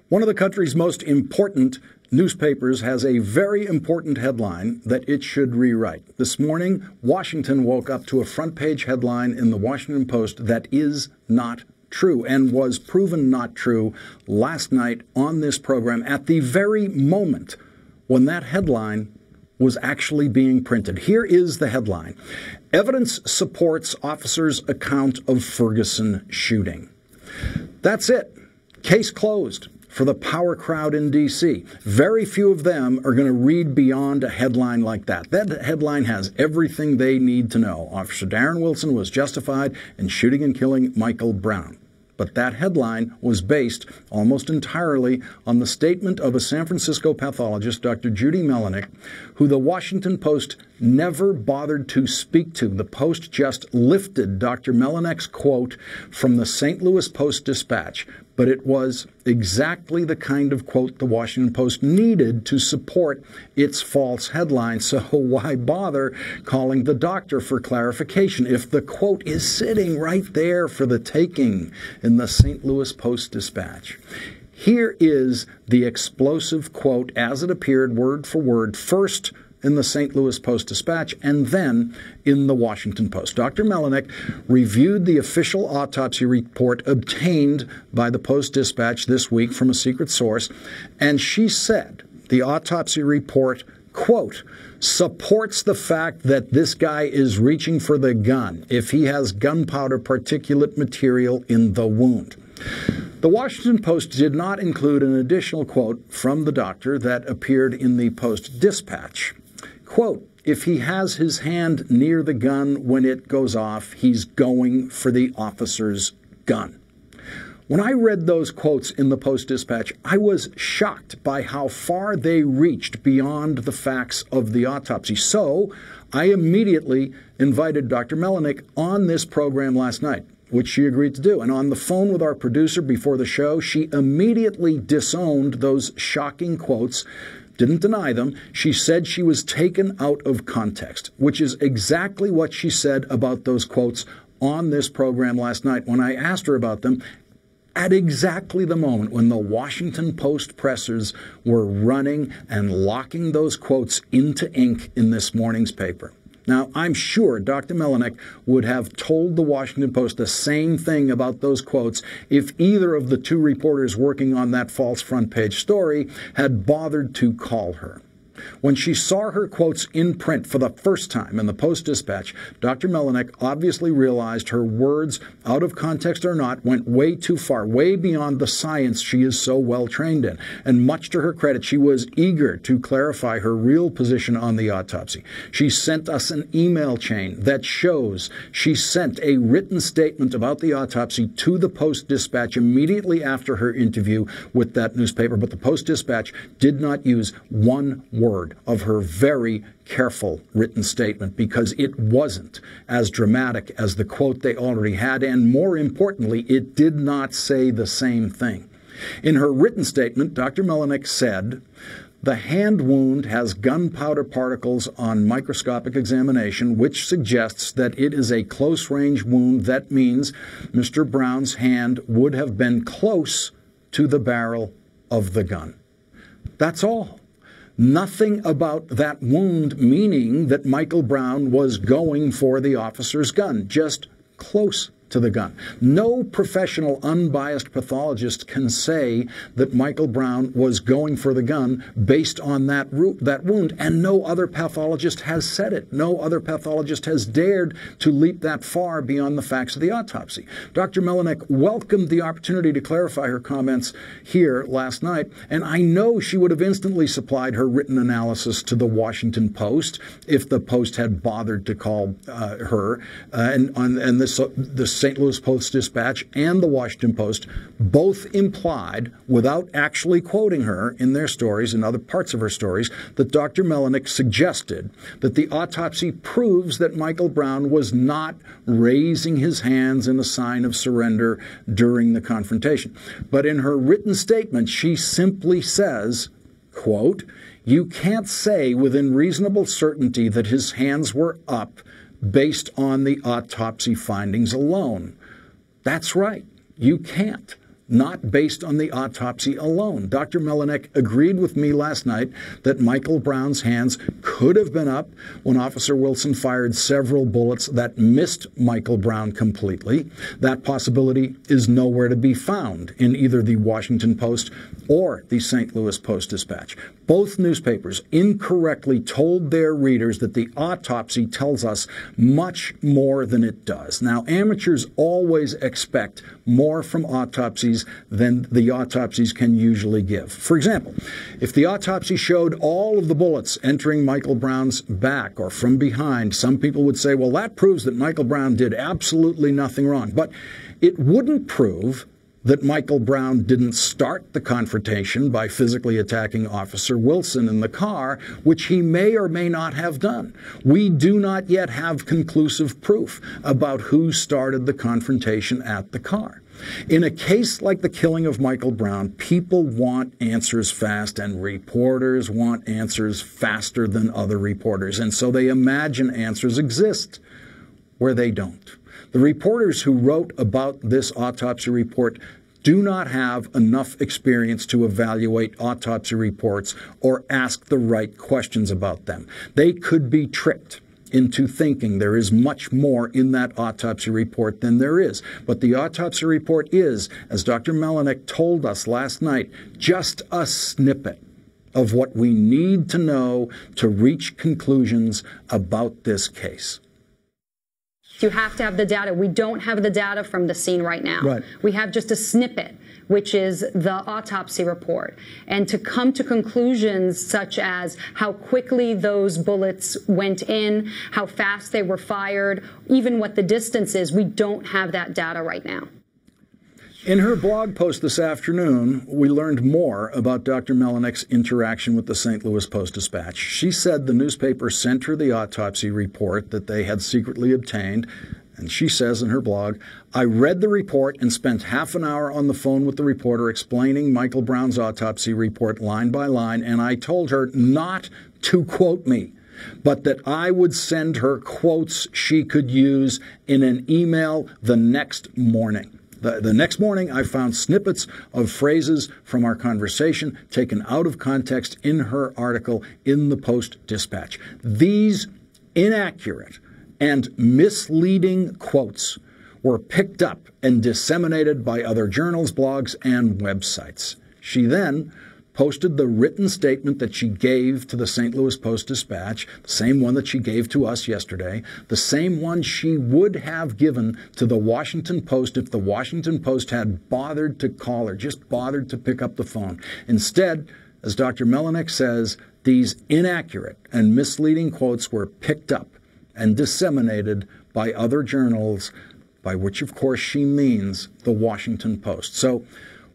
One of the country's most important newspapers has a very important headline that it should rewrite. This morning, Washington woke up to a front-page headline in the Washington Post that is not true and was proven not true last night on this program at the very moment when that headline was actually being printed. Here is the headline. Evidence supports officer's account of Ferguson shooting. That's it. Case closed for the power crowd in D.C. Very few of them are going to read beyond a headline like that. That headline has everything they need to know. Officer Darren Wilson was justified in shooting and killing Michael Brown. But that headline was based almost entirely on the statement of a San Francisco pathologist, Dr. Judy Melanek, who the Washington Post never bothered to speak to. The Post just lifted Dr. Melanek's quote from the St. Louis Post-Dispatch, but it was exactly the kind of quote the Washington Post needed to support its false headline. So why bother calling the doctor for clarification if the quote is sitting right there for the taking in the St. Louis Post-Dispatch? Here is the explosive quote as it appeared word for word, first in the St. Louis Post-Dispatch and then in the Washington Post. Dr. Melanek reviewed the official autopsy report obtained by the Post-Dispatch this week from a secret source, and she said the autopsy report, quote, supports the fact that this guy is reaching for the gun if he has gunpowder particulate material in the wound. The Washington Post did not include an additional quote from the doctor that appeared in the Post-Dispatch. Quote, if he has his hand near the gun when it goes off, he's going for the officer's gun. When I read those quotes in the Post-Dispatch, I was shocked by how far they reached beyond the facts of the autopsy. So I immediately invited Dr. Melanek on this program last night, which she agreed to do. And on the phone with our producer before the show, she immediately disowned those shocking quotes, didn't deny them. She said she was taken out of context, which is exactly what she said about those quotes on this program last night when I asked her about them at exactly the moment when the Washington Post pressers were running and locking those quotes into ink in this morning's paper. Now, I'm sure Dr. Melanek would have told the Washington Post the same thing about those quotes if either of the two reporters working on that false front-page story had bothered to call her. When she saw her quotes in print for the first time in the Post-Dispatch, Dr. Melanek obviously realized her words, out of context or not, went way too far, way beyond the science she is so well trained in. And much to her credit, she was eager to clarify her real position on the autopsy. She sent us an email chain that shows she sent a written statement about the autopsy to the Post-Dispatch immediately after her interview with that newspaper, but the Post-Dispatch did not use one word of her very careful written statement because it wasn't as dramatic as the quote they already had, and more importantly, it did not say the same thing. In her written statement, Dr. Melanek said, the hand wound has gunpowder particles on microscopic examination, which suggests that it is a close-range wound. That means Mr. Brown's hand would have been close to the barrel of the gun. That's all. Nothing about that wound meaning that Michael Brown was going for the officer's gun, just close to the gun. No professional, unbiased pathologist can say that Michael Brown was going for the gun based on that wound, and no other pathologist has said it. No other pathologist has dared to leap that far beyond the facts of the autopsy. Dr. Melanek welcomed the opportunity to clarify her comments here last night, and I know she would have instantly supplied her written analysis to the Washington Post if the Post had bothered to call her, and the St. Louis Post-Dispatch and the Washington Post both implied, without actually quoting her in their stories and other parts of her stories, that Dr. Melanek suggested that the autopsy proves that Michael Brown was not raising his hands in a sign of surrender during the confrontation. But in her written statement, she simply says, quote, you can't say within reasonable certainty that his hands were up based on the autopsy findings alone. That's right. You can't. not based on the autopsy alone. Dr. Melinek agreed with me last night that Michael Brown's hands could have been up when Officer Wilson fired several bullets that missed Michael Brown completely. That possibility is nowhere to be found in either the Washington Post or the St. Louis Post-Dispatch. Both newspapers incorrectly told their readers that the autopsy tells us much more than it does. Now, amateurs always expect more from autopsies than the autopsies can usually give. For example, if the autopsy showed all of the bullets entering Michael Brown's back or from behind, some people would say, well, that proves that Michael Brown did absolutely nothing wrong. But it wouldn't prove that Michael Brown didn't start the confrontation by physically attacking Officer Wilson in the car, which he may or may not have done. We do not yet have conclusive proof about who started the confrontation at the car. In a case like the killing of Michael Brown, people want answers fast, and reporters want answers faster than other reporters, and so they imagine answers exist where they don't. The reporters who wrote about this autopsy report do not have enough experience to evaluate autopsy reports or ask the right questions about them. They could be tricked into thinking there is much more in that autopsy report than there is. But the autopsy report is, as Dr. Melinek told us last night, just a snippet of what we need to know to reach conclusions about this case. You have to have the data. We don't have the data from the scene right now. Right. We have just a snippet, which is the autopsy report. And to come to conclusions such as how quickly those bullets went in, how fast they were fired, even what the distance is, we don't have that data right now. In her blog post this afternoon, we learned more about Dr. Melinek's interaction with the St. Louis Post-Dispatch. She said the newspaper sent her the autopsy report that they had secretly obtained, and she says in her blog, I read the report and spent half an hour on the phone with the reporter explaining Michael Brown's autopsy report line by line, and I told her not to quote me, but that I would send her quotes she could use in an email the next morning. The next morning, I found snippets of phrases from our conversation taken out of context in her article in the Post-Dispatch. These inaccurate and misleading quotes were picked up and disseminated by other journals, blogs, and websites. She then posted the written statement that she gave to the St. Louis Post-Dispatch, the same one that she gave to us yesterday, the same one she would have given to the Washington Post if the Washington Post had bothered to call her, just bothered to pick up the phone. Instead, as Dr. Melinek says, these inaccurate and misleading quotes were picked up and disseminated by other journals, by which, of course, she means the Washington Post. So,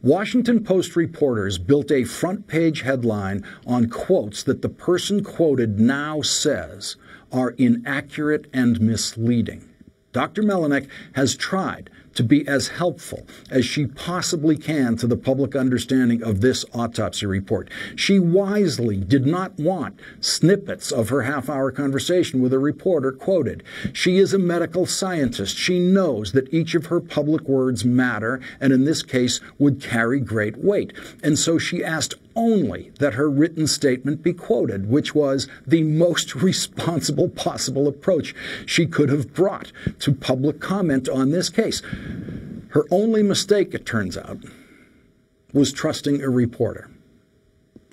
Washington Post reporters built a front-page headline on quotes that the person quoted now says are inaccurate and misleading. Dr. Melinek has tried to be as helpful as she possibly can to the public understanding of this autopsy report. She wisely did not want snippets of her half-hour conversation with a reporter quoted. She is a medical scientist. She knows that each of her public words matter, and in this case would carry great weight. And so she asked only that her written statement be quoted, which was the most responsible possible approach she could have brought to public comment on this case. Her only mistake, it turns out, was trusting a reporter,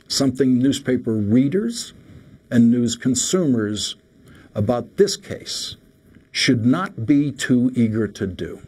something newspaper readers and news consumers about this case should not be too eager to do.